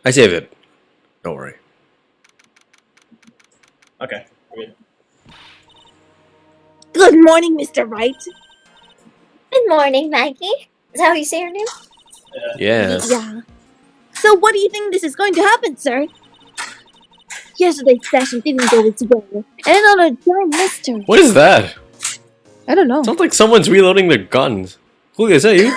I saved it. Don't worry. Okay. Good. Good morning, Mr. Wright. Good morning, Maggie. Is that how you say your name? Yes. Yeah. So what do you think this is going to happen, sir? Yesterday's session didn't go its way, and another giant mystery. What is that? I don't know. Sounds like someone's reloading their guns. Julio, is that you?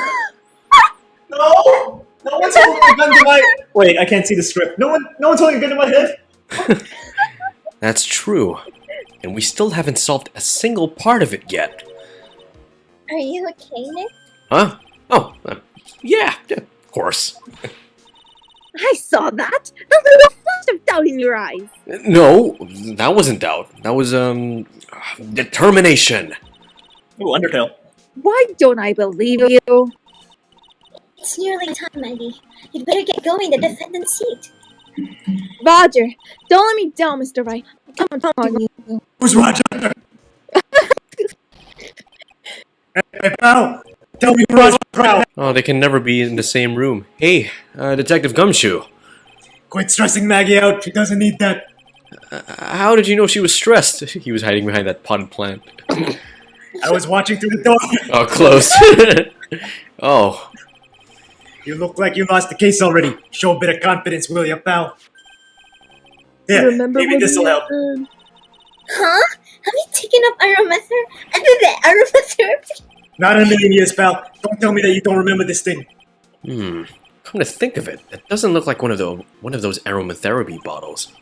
No! No one's holding a gun to my... Wait, I can't see the script. No one's holding a gun to my head? That's true. And we still haven't solved a single part of it yet. Are you okay, Nick? Huh? Oh, yeah, of course. I saw that. The little flash of doubt in your eyes. No, that wasn't doubt. That was, determination. Ooh, Undertale. Why don't I believe you? It's nearly time, Maggie. You'd better get going. The defendant's seat. Roger, don't let me down, Mr. Wright. Come on. Who's Roger? Hey, pal! Tell me who Roger is. Oh, they can never be in the same room. Hey, Detective Gumshoe. Quit stressing Maggie out. She doesn't need that. How did you know she was stressed? He was hiding behind that potted plant. I was watching through the door. Oh, close. Oh. You look like you lost the case already. Show a bit of confidence, will ya, pal? Yeah, Remember maybe when this'll we help. had- Huh? Have you taken up aromatherapy? Not in a million years, pal. Don't tell me that you don't remember this thing. Come to think of it, that doesn't look like one of those aromatherapy bottles.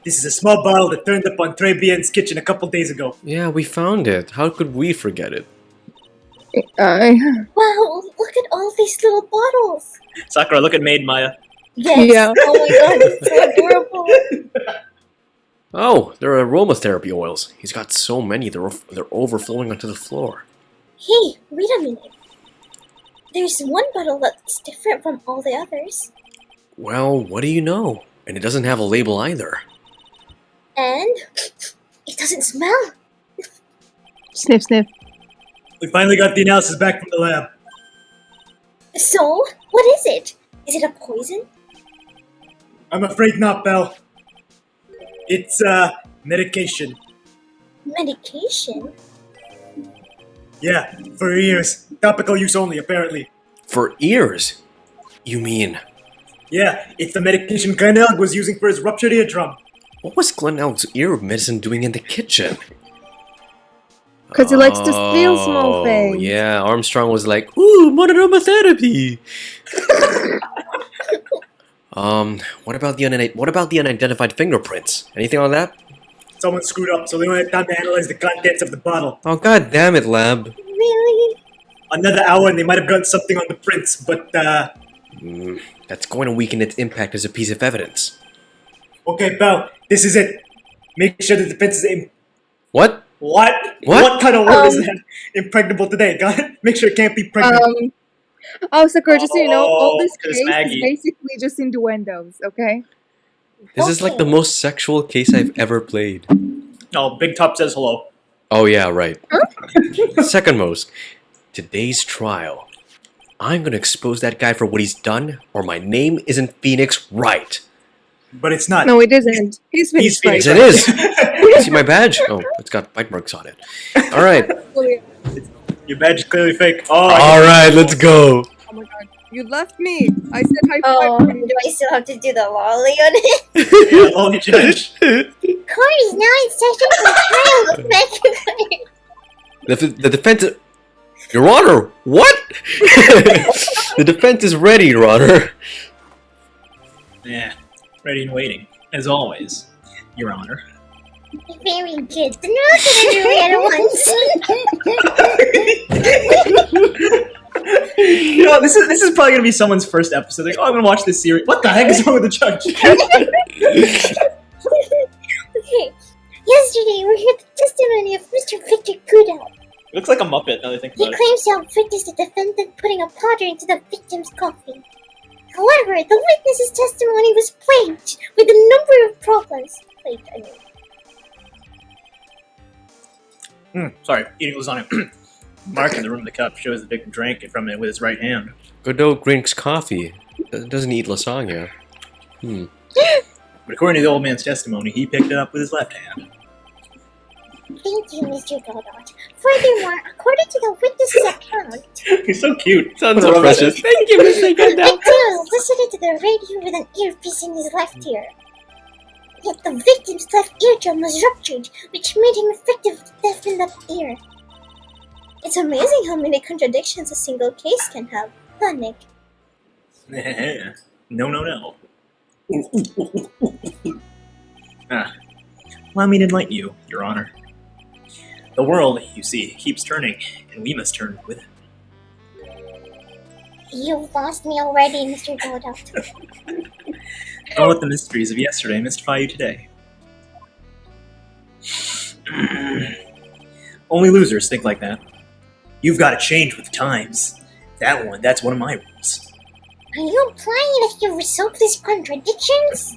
This is a small bottle that turned up on Tribulations' kitchen a couple days ago. Yeah, we found it. How could we forget it? Wow, look at all these little bottles. Sakura, look at Maid Maya. Yes. Yeah. Oh my god, it's so adorable. Oh, they're aromatherapy oils. He's got so many, they're overflowing onto the floor. Hey, wait a minute. There's one bottle that's different from all the others. Well, what do you know? And it doesn't have a label either. And it doesn't smell. Sniff, sniff. We finally got the analysis back from the lab. So, what is it? Is it a poison? I'm afraid not, pal. It's, medication. Medication? Yeah, for ears. Topical use only, apparently. For ears? You mean... Yeah, it's the medication Glenelg was using for his ruptured eardrum. What was Glenelg's ear medicine doing in the kitchen? Because he likes to steal small things. Oh, yeah, Armstrong was like, ooh, more aromatherapy! What about the unidentified fingerprints? Anything on that? Someone screwed up, so they don't have time to analyze the contents of the bottle. Oh, god damn it, lab. Really? Another hour and they might have gotten something on the prints, but, That's going to weaken its impact as a piece of evidence. Okay, pal, this is it. Make sure the defense is What? What? What? What kind of word is that? Impregnable today, got it? Make sure it can't be pregnant. Sakura, just so you know, all this Miss case is Maggie. basically just innuendos, okay? This is like the most sexual case I've ever played. Oh, Big Top says hello. Oh yeah, right. Second most. Today's trial. I'm gonna expose that guy for what he's done, or my name isn't Phoenix Wright. But it's not. No, it isn't. He's Phoenix Wright. Yes, it is. See my badge? Oh, it's got bite marks on it. All right. Your badge is clearly fake. Oh, All right, let's go. Oh my god. You left me. I said high Oh, five. do I still have to do the lolly on it? Yeah, only judge. Corey's now in session for trial with Maggie. The defense... Your Honor, what? The defense is ready, Your Honor. Yeah, ready and waiting, as always, Your Honor. Very good. Then we're all gonna do it at once. You know, this is probably gonna be someone's first episode. Like, oh, I'm gonna watch this series. What the heck is wrong with the judge? Okay. Yesterday, we heard the testimony of Mr. Victor Koto. Looks like a Muppet, now that I think He about it. claims to have witnessed the defendant putting a powder into the victim's coffee. However, the witness's testimony was plagued with a number of problems. Sorry, eating lasagna. Mark in the room of the cup shows the victim drank it from it with his right hand. Godot drinks coffee. Doesn't eat lasagna. But according to the old man's testimony, he picked it up with his left hand. Thank you, Mr. Godot. Furthermore, according to the witness's account, He's so cute. Sounds so precious. Thank you, Mr. Godot. McDonald listened to the radio with an earpiece in his left ear. Yet the victim's left eardrum was ruptured, which made him effectively deaf in that ear. It's amazing how many contradictions a single case can have, huh, Nick? No. Allow me to enlighten you, Your Honor. The world, you see, keeps turning, and we must turn with it. You've lost me already, Mr. Godot. Don't let the mysteries of yesterday mystify you today. Only losers think like that. You've got to change with the times. That's one of my rules. Are you implying that you resolve these contradictions?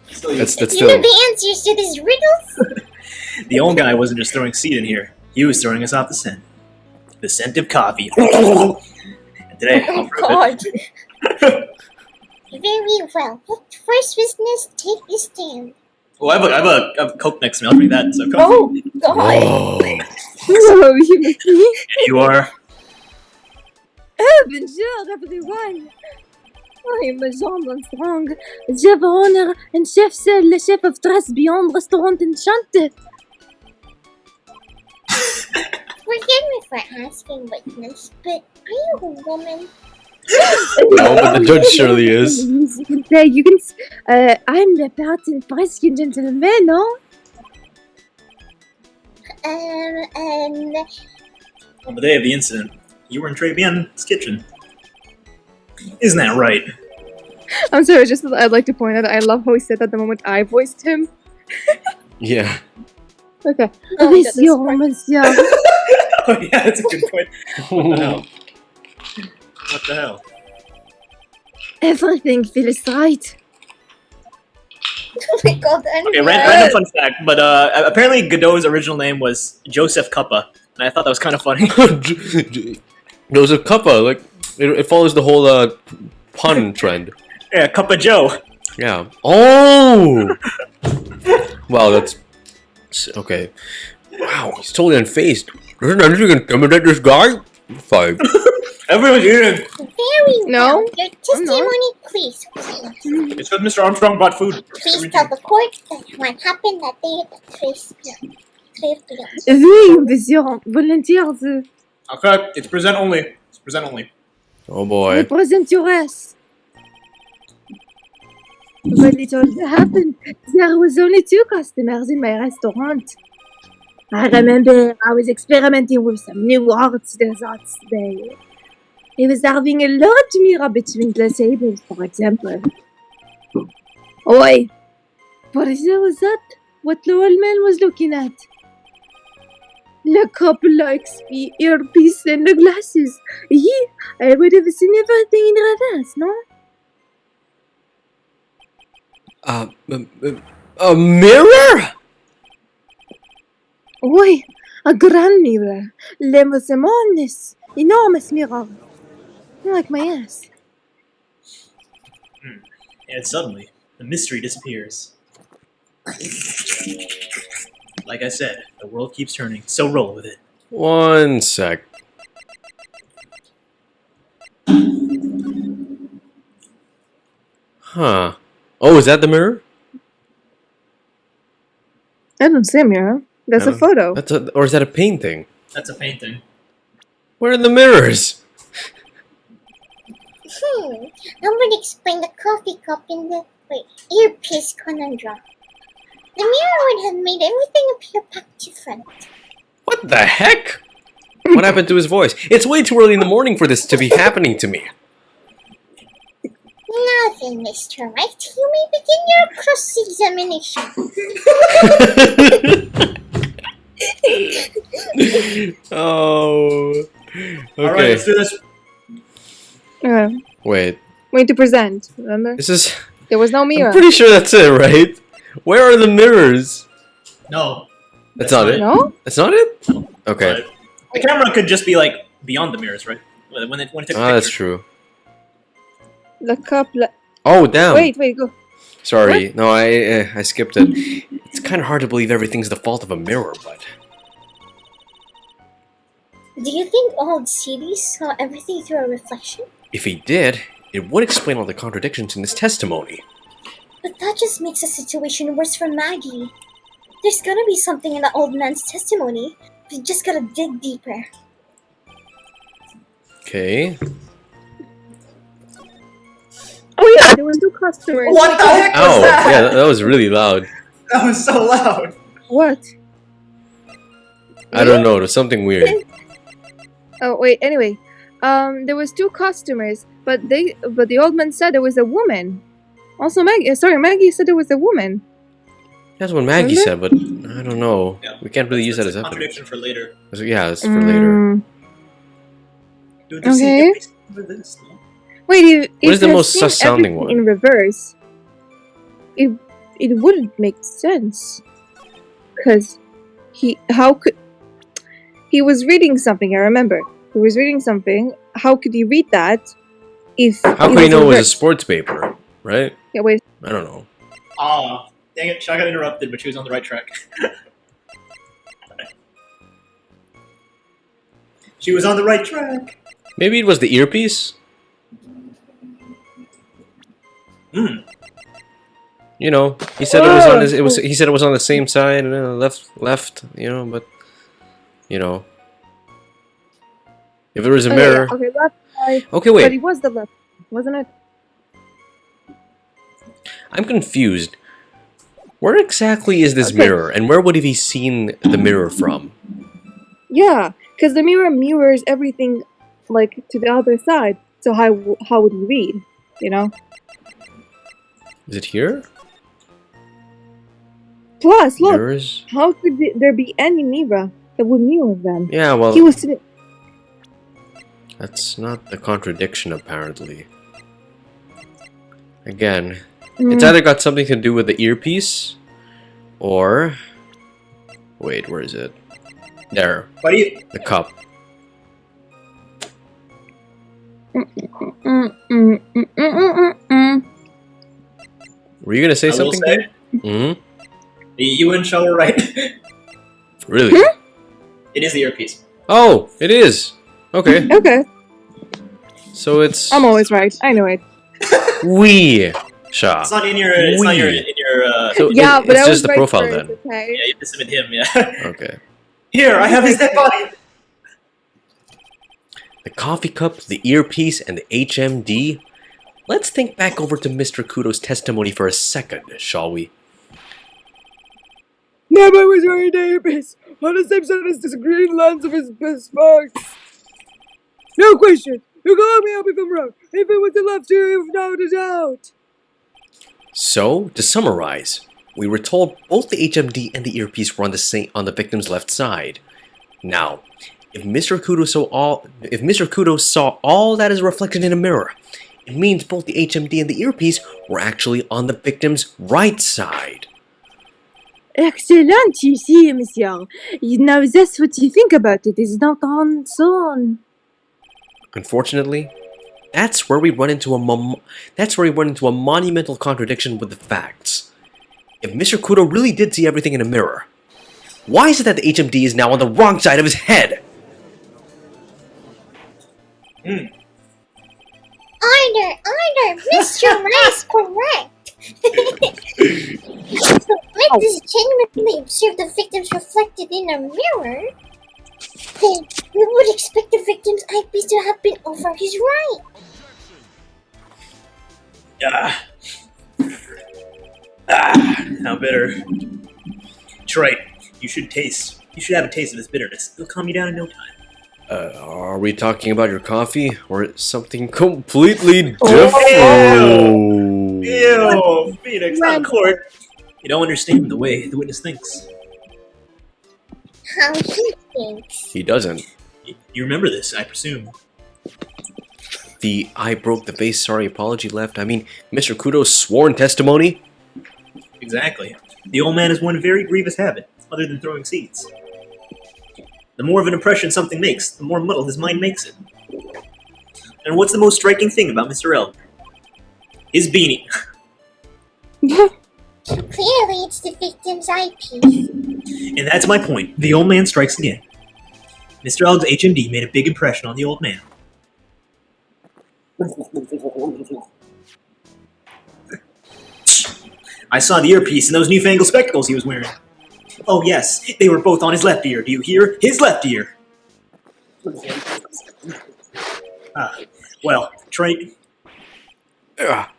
That's You know still. the answers to these riddles? The old guy wasn't just throwing seed in here. He was throwing us off the scent. The scent of coffee. And today, I'll prove it. Very well. Let first witness take the stand. Oh, I have a Coke next to me. I'll drink that. So Coke. Oh, God. Whoa. Whoa, you make me? You are. Oh, bonjour, everyone. I am Jean Armstrong, chef owner and le chef of Trust Beyond Restaurant Enchanted. Forgive me for asking witness, but are you a woman? No, but the judge surely is. I'm the Parton Presque gentleman, no? On the day of the incident, you were in Tribulations' kitchen. Isn't that right? I'm sorry, I'd like to point out that I love how he said that the moment I voiced him. Yeah. Okay. Oh, Monsieur. Oh yeah, that's a good point. What the hell? What the hell? Everything feels right. Oh my god, Okay, random fun fact, but apparently Godot's original name was Joseph Cuppa, and I thought that was kind of funny. Joseph Cuppa, like it follows the whole pun trend. Yeah, Cuppa Joe. Yeah. Oh. Wow, that's okay. Wow, he's totally unfazed. Doesn't anything intimidate this guy? Fine. Everyone's eating. Very No, well. Your testimony, please. It's because Mr. Armstrong bought food. Please tell the court that what happened that day at the Trace Beyond. Oui, monsieur. Volunteers. Okay, it's present only. It's present only. Oh boy. Represent your ass. When it all happened, there was only 2 customers in my restaurant. I remember I was experimenting with some new arts desserts today. I was having a lot mirror between the tables, for example. Oi! What was that? What the old man was looking at? The couple likes the earpiece and the glasses. I would have seen everything in reverse, no? A mirror? Oi, a grand mirror. Lemosimonis. Enormous mirror. Like my ass. And suddenly, the mystery disappears. Like I said, the world keeps turning, so roll with it. 1 sec. Huh. Oh, is that the mirror? I don't see a mirror. That's a photo. Or is that a painting? That's a painting. Where are the mirrors? I'm going to explain the coffee cup in the earpiece conundrum. The mirror would have made everything appear back to front. What the heck? What happened to his voice? It's way too early in the morning for this to be happening to me. Nothing, Mr. Wright. You may begin your cross-examination. Oh. Okay. Alright, let's do this. Wait. Wait to present, remember? This is... There was no mirror. I'm pretty sure that's it, right? Where are the mirrors? No. That's not it? No? That's not it? Okay. But the camera could just be like beyond the mirrors, right? When it took a Ah, that's picture. true. The cup. Oh, damn. Wait, go. Sorry. No, I skipped it. It's kind of hard to believe everything's the fault of a mirror, but... Do you think old CD saw everything through a reflection? If he did, it would explain all the contradictions in his testimony. But that just makes the situation worse for Maggie. There's gonna be something in the old man's testimony. We just gotta dig deeper. Okay. Oh yeah, there were 2 customers. What the heck was Oh, that? yeah, that was really loud. That was so loud. What? I don't know, there's something weird. Oh wait. Anyway, there was 2 customers, but the old man said there was a woman. Also, Maggie said there was a woman. That's what Maggie Remember? said, but I don't know. Yeah. We can't really use that as evidence. Contradiction for later. Yeah, it's for later. Dude, you see Okay. everything with this, no? Wait, What is the he has most seen sus sounding everything one? in reverse, it wouldn't make sense. Cause he was reading something. I remember he was reading something. How could he read that? If How could he know it was a sports paper, right? Yeah, wait. I don't know. Aw, dang it, Shaw got interrupted, but she was on the right track. She was on the right track. Maybe it was the earpiece? Hmm. You know, he said it was on his. He said it was on the same side and left. You know, but you know, if there was a mirror. Okay, left side. Okay, But wait. it was the left, wasn't it? I'm confused. Where exactly is this Okay. mirror, and where would have he seen the mirror from? Yeah, because the mirror mirrors everything, like to the other side. So how would he read? You know. Is it here? Plus, look, Mirrors? how could there be any mirror that would mirror them? Yeah, well, He was sitting. that's not the contradiction, apparently. Again, it's either got something to do with the earpiece, or... Wait, where is it? There, Why do you... the cup. Were you gonna say I will something, say, Dave? you and Shaw were right. Really? It is the earpiece. Oh, it is! Okay, Okay, so it's... I'm always right. I know it. We Sha. It's not in your... It's not in your So Yeah, it, but it's I was just the right profile first, then. Okay. yeah, you have to submit him, yeah. Okay. Here, I have his dead body! The coffee cup, the earpiece, and the HMD. Let's think back over to Mr. Kudo's testimony for a second, shall we? Never was wearing the earpiece on the same side as this green lens of his best box. No question. You can let me up if I'm wrong. If it was the left ear, you've no doubt. So, to summarize, we were told both the HMD and the earpiece were on the victim's left side. Now, if Mr. Kudo saw all that as a reflection in a mirror, it means both the HMD and the earpiece were actually on the victim's right side. Excellent, you see, monsieur. Now that's what you think about it. It's not on son. Unfortunately, that's where we run into a monumental contradiction with the facts. If Mr. Kudo really did see everything in a mirror, why is it that the HMD is now on the wrong side of his head? Order! Mr. Rice, correct! So, if this genuinely observed the victims reflected in a mirror, then we would expect the victim's eyepiece to have been over his right. How bitter. That's right. You should have a taste of this bitterness. It'll calm you down in no time. Are we talking about your coffee, or something completely different? Ew! Phoenix, not court! You don't understand the way the witness thinks. How he thinks. He doesn't. You remember this, I presume. The I broke the vase, sorry apology left. I mean, Mr. Kudo's sworn testimony? Exactly. The old man has one very grievous habit, other than throwing seeds. The more of an impression something makes, the more muddled his mind makes it. And what's the most striking thing about Mr. Elder? His beanie. Clearly, it's the victim's eyepiece. And that's my point. The old man strikes again. Mr. Ogg's HMD made a big impression on the old man. I saw the earpiece and those newfangled spectacles he was wearing. Oh yes, they were both on his left ear. Do you hear? His left ear. Well, Trey... Ugh,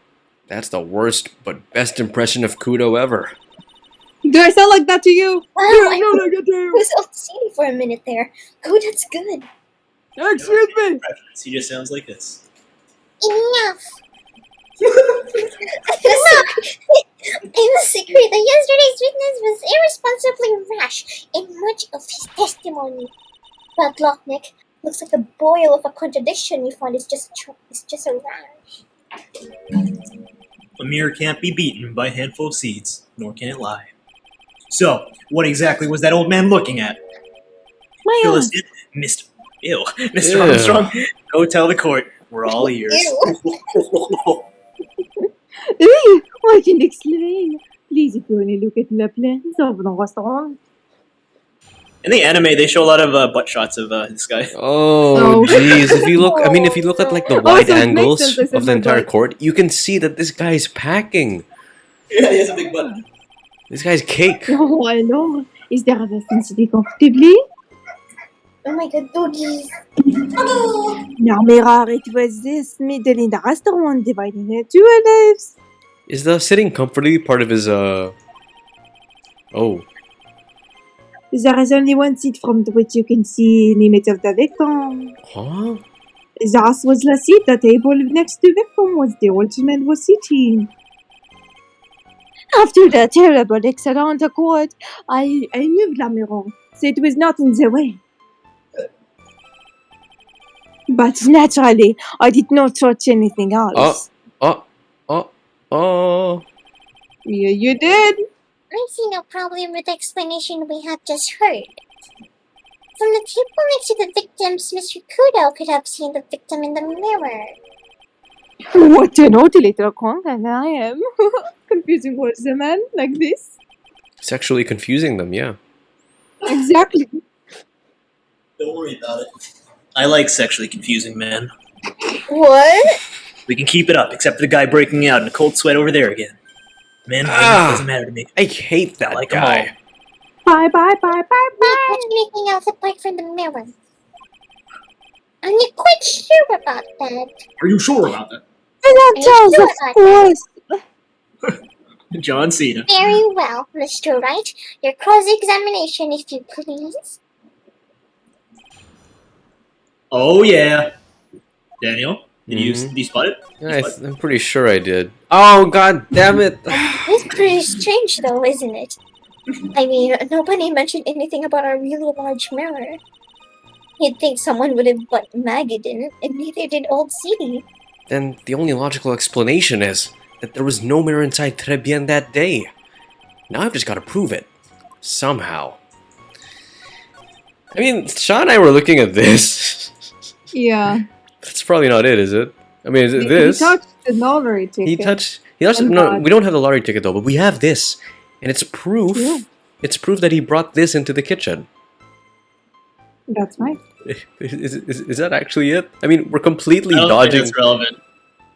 that's the worst but best impression of Koto ever. Do I sound like that to you? Wow, I was off CD for a minute there. Oh, that's good. Excuse me. He just sounds like this. Enough. I must agree that yesterday's witness was irresponsibly rash in much of his testimony. But Lochnik looks like a boil of a contradiction you find is just a rash. A mirror can't be beaten by a handful of seeds, nor can it lie. So, what exactly was that old man looking at? Fill us in, Mr. Ew. Armstrong. Go tell the court. We're all ears. I can explain. Please, if you only look at the plans of the restaurant. In the anime, they show a lot of butt shots of this guy. Oh, jeez. If you look, if you look at like the wide so it makes angles sense I said of the my entire butt. court, you can see that this guy's packing. Yeah, he has a big butt. This guy's cake. Oh, I know. Is there a reference to comfortably? Oh my god, doggies. No, Mirror, it was this middle in the restaurant dividing it two lives. Is the sitting comfortably part of his Oh. There is only one seat from which you can see an image of the victim. Huh? That was the seat. The table next to the victim was the old man was sitting. After the terrible accident occurred, I moved the mirror, so it was not in the way. But naturally, I did not touch anything else. Yeah, you did. I see no problem with the explanation we have just heard. From the table next to the victims, Mr. Koto could have seen the victim in the mirror. What a naughty little content I am. Confusing words, a man like this. Sexually confusing them, yeah. Exactly. Don't worry about it. I like sexually confusing men. What? We can keep it up, except for the guy breaking out in a cold sweat over there again. Men, doesn't matter to me. I hate that like guy. Bye, bye, bye, bye, bye. What's making out apart from the mirror? Are you quite sure about that? Are you sure about that? And that tells, sure of about course. John Cena. Very well, Mr. Wright. Your cross-examination, if you please. Oh yeah. Daniel, did you spot it? Yeah, I'm pretty sure I did. Oh, god damn it. It's pretty strange, though, isn't it? I mean, nobody mentioned anything about a really large mirror. You'd think someone would have, but Maggie didn't, and neither did old CD. Then the only logical explanation is that there was no mirror inside Tribulations that day. Now I've just got to prove it. Somehow. I mean, Sean and I were looking at this. Yeah. That's probably not it, is it? I mean, is it this? He touched the lottery ticket. He touched... Oh, no, God. we don't have the lottery ticket though, but we have this. And it's proof... Yeah. It's proof that he brought this into the kitchen. That's right. Is that actually it? I mean, we're completely I don't dodging... think that's relevant.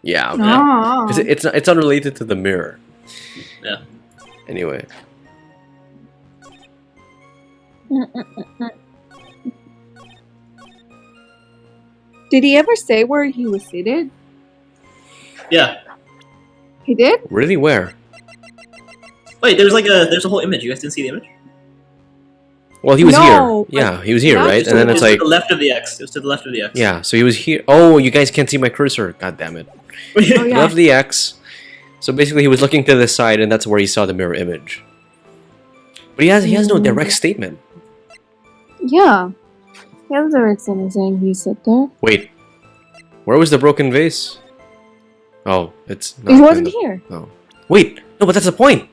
Yeah, okay. Ah. 'Cause it's unrelated to the mirror. Yeah. Anyway. Did he ever say where he was seated? Yeah. He did? Really, where? Wait, there's a whole image. You guys didn't see the image? Well, he was No, here. Yeah, he was here, not right? just And then It it's was like... to the left of the X. It was to the left of the X. Yeah, so he was here. Oh, you guys can't see my cursor. God damn it. Oh, yeah. Left the X. So basically, he was looking to the side, and that's where he saw the mirror image. But he has no direct statement. Yeah. He has the right saying he sat there. Wait, where was the broken vase? Oh, it's not. He wasn't in the- here. Oh, wait, no, but that's the point.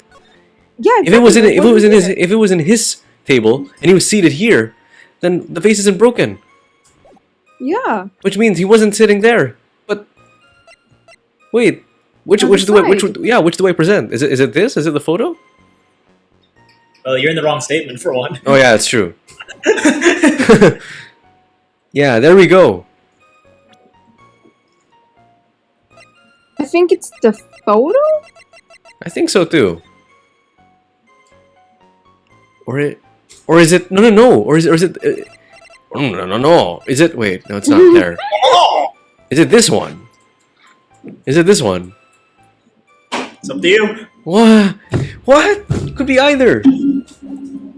Yeah, If it was in exactly. if it was in his table and he was seated here, then the vase isn't broken, Yeah. which means he wasn't sitting there. But wait, Which On which the do I which side. yeah which do I present? Is it this? Is it the photo? Well, you're in the wrong statement for one. Oh yeah, it's true. Yeah, there we go. I think it's the photo? I think so too. Or is it no or is it no is it wait no it's not there. Is it this one? Is it this one? It's up to you. What? Could be either.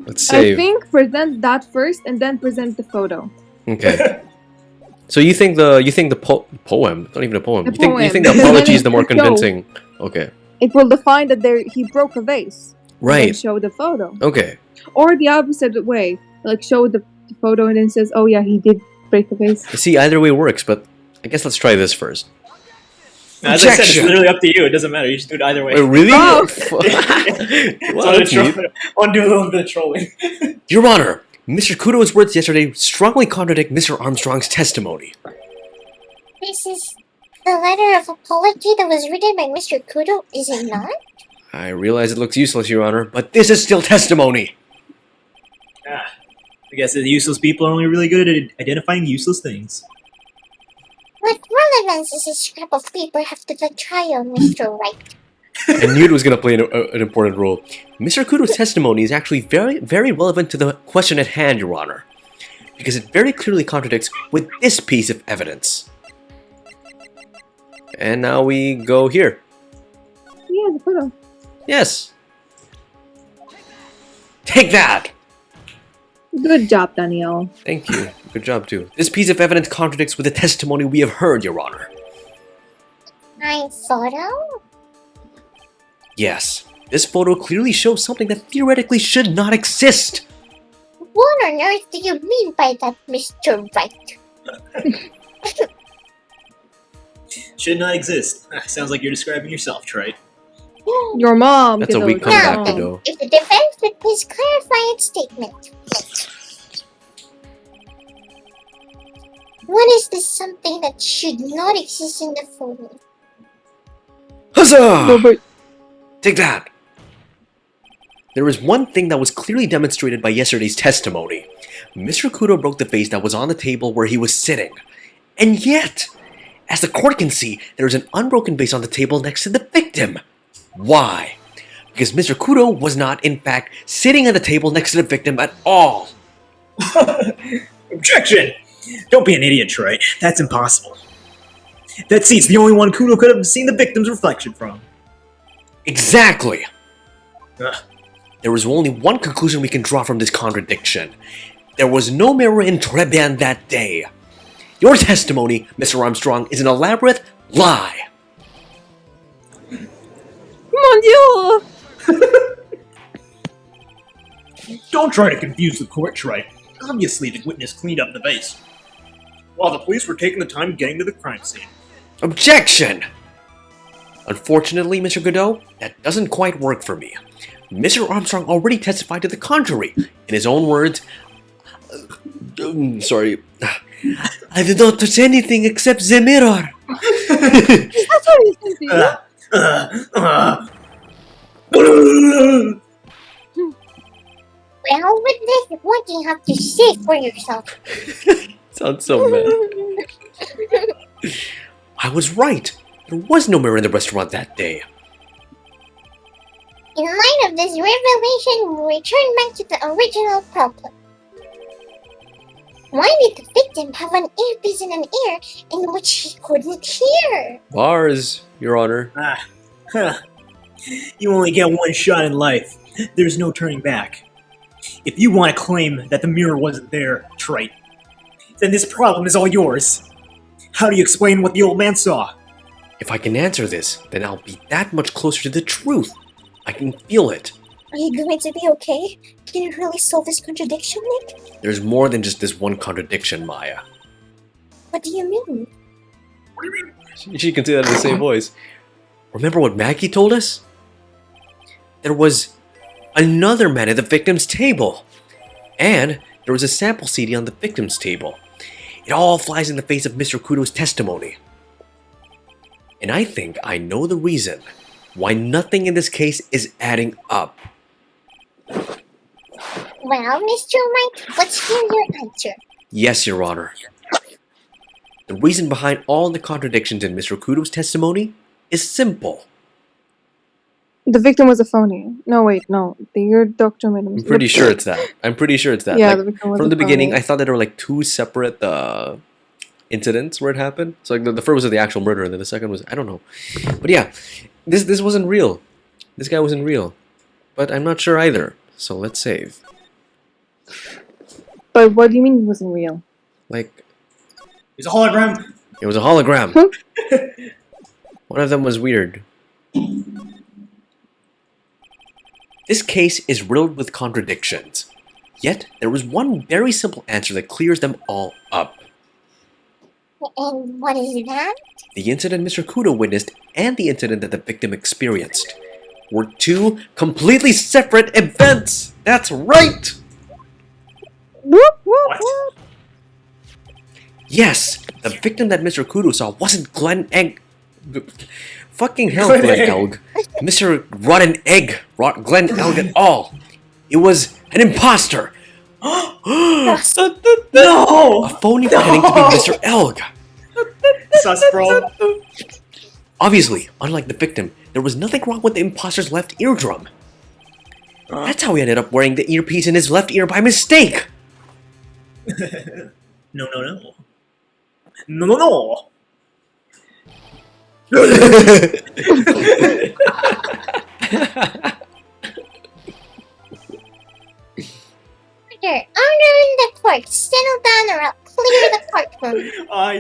Let's I save. think present that first and then present the photo. Okay. So you think the poem, not even a poem. The You think the poem. apology is the more No. convincing? Okay. It will define that he broke a vase. And then Right. show the photo. Okay. Or the opposite way. Like show the photo and then says, oh yeah, he did break a vase. See, either way works, but I guess let's try this first. As I said, it's Objection. literally up to you. It doesn't matter. You just do it either way. Wait, really? Oh. Well, that's neat. I'll do a little bit of trolling. Your Honor, Mr. Kudo's words yesterday strongly contradict Mr. Armstrong's testimony. This is the letter of apology that was written by Mr. Koto, is it not? I realize it looks useless, Your Honor, but this is still testimony. I guess the useless people are only really good at identifying useless things. What relevance does a scrap of paper have to the trial, Mr. Wright? I knew it was going to play an important role. Mr. Kudo's testimony is actually very, very relevant to the question at hand, Your Honor, because it very clearly contradicts with this piece of evidence. And now we go here. Yeah, the photo. Yes. Take that! Good job, Daniel. Thank you. Good job, too. This piece of evidence contradicts with the testimony we have heard, Your Honor. My photo? Yes. This photo clearly shows something that theoretically should not exist. What on earth do you mean by that, Mr. Wright? Should not exist. Sounds like you're describing yourself, Trite. Your mom. That's a Koto, weak your comeback, mom. Koto. If the defense would please clarify its statement. What is this something that should not exist in the photo? Huzzah! Robert. Take that! There is one thing that was clearly demonstrated by yesterday's testimony. Mr. Koto broke the vase that was on the table where he was sitting. And yet, as the court can see, there is an unbroken vase on the table next to the victim. Why? Because Mr. Koto was not, in fact, sitting at the table next to the victim at all. Objection! Don't be an idiot, Trite. That's impossible. That seat's the only one Kudo could have seen the victim's reflection from. Exactly! Ugh. There is only one conclusion we can draw from this contradiction. There was no mirror in Tribulations that day. Your testimony, Mr. Armstrong, is an elaborate lie. Mon Dieu! Don't try to confuse the court, Trite. Obviously, the witness cleaned up the vase, while the police were taking the time getting to the crime scene. Objection! Unfortunately, Mr. Godot, that doesn't quite work for me. Mr. Armstrong already testified to the contrary. In his own words, sorry, I did not touch anything except the mirror. That's how you think it. Well, witness, what do you have to say for yourself? Sounds so mad. I was right. There was no mirror in the restaurant that day. In light of this revelation, we return back to the original problem. Why did the victim have an earpiece in an ear in which he couldn't hear? Bars, Your Honor. You only get one shot in life. There's no turning back. If you want to claim that the mirror wasn't there, Trite, then this problem is all yours. How do you explain what the old man saw? If I can answer this, then I'll be that much closer to the truth. I can feel it. Are you going to be okay? Can you really solve this contradiction, Nick? There's more than just this one contradiction, Maya. What do you mean? She can say that in the same voice. Remember what Maggie told us? There was another man at the victim's table. And there was a sample CD on the victim's table. It all flies in the face of Mr. Kudo's testimony. And I think I know the reason why nothing in this case is adding up. Well, Mr. Wright, let's hear your answer. Yes, Your Honor. The reason behind all the contradictions in Mr. Koto's testimony is simple. The victim was a phony. No, wait, no. Your doctor made a I'm mistake. pretty sure it's that. I'm pretty sure it's that. Yeah, Like, the victim was from a the beginning, phony. I thought that there were like two separate incidents where it happened. So like the first was the actual murder, and then the second was I don't know. But yeah, this wasn't real. This guy wasn't real. But I'm not sure either. So let's save. But what do you mean it wasn't real? Like It's a hologram. it was a hologram. Huh? One of them was weird. This case is riddled with contradictions. Yet, there was one very simple answer that clears them all up. And what is that? The incident Mr. Koto witnessed and the incident that the victim experienced were two completely separate events! That's right! Whoop, whoop, What? whoop. Yes, the victim that Mr. Koto saw wasn't Glenn Egg. Fucking hell, Glenn Glenn Egg. Elg. Mr. Rotten Egg. Glenn Elg at all. It was an imposter. A No! phony pretending to be Mr. Elg. Sus, bro. Obviously, unlike the victim, there was nothing wrong with the imposter's left eardrum. That's how he ended up wearing the earpiece in his left ear by mistake. No, no, no. No, no, no. Order in the court. Settle down or I'll clear the courtroom. I